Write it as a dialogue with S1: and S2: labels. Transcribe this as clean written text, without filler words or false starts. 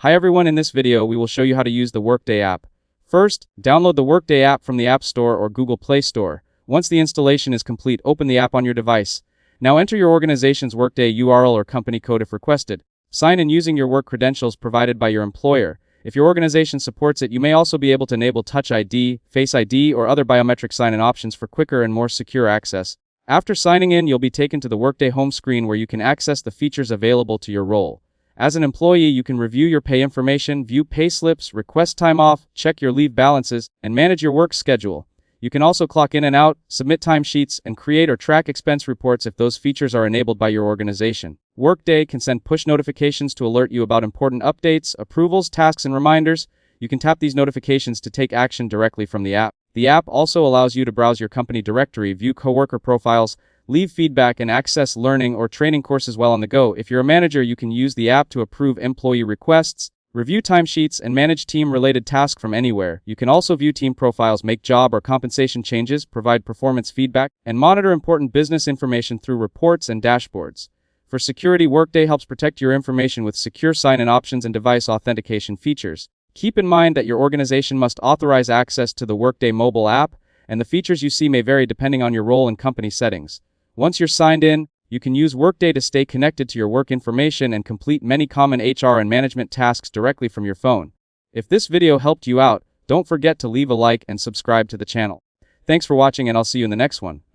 S1: Hi everyone, in this video we will show you how to use the Workday app. First, download the Workday app from the App Store or Google Play Store. Once the installation is complete, open the app on your device. Now enter your organization's Workday URL or company code if requested. Sign in using your work credentials provided by your employer. If your organization supports it, you may also be able to enable Touch ID, Face ID, or other biometric sign-in options for quicker and more secure access. After signing in, you'll be taken to the Workday home screen where you can access the features available to your role. As an employee, you can review your pay information, view pay slips, request time off, check your leave balances, and manage your work schedule. You can also clock in and out, submit timesheets, and create or track expense reports if those features are enabled by your organization. Workday can send push notifications to alert you about important updates, approvals, tasks, and reminders. You can tap these notifications to take action directly from the app. The app also allows you to browse your company directory, view coworker profiles, leave feedback, and access learning or training courses while on the go. If you're a manager, you can use the app to approve employee requests, review timesheets, and manage team-related tasks from anywhere. You can also view team profiles, make job or compensation changes, provide performance feedback, and monitor important business information through reports and dashboards. For security, Workday helps protect your information with secure sign-in options and device authentication features. Keep in mind that your organization must authorize access to the Workday mobile app, and the features you see may vary depending on your role and company settings. Once you're signed in, you can use Workday to stay connected to your work information and complete many common HR and management tasks directly from your phone. If this video helped you out, don't forget to leave a like and subscribe to the channel. Thanks for watching, and I'll see you in the next one.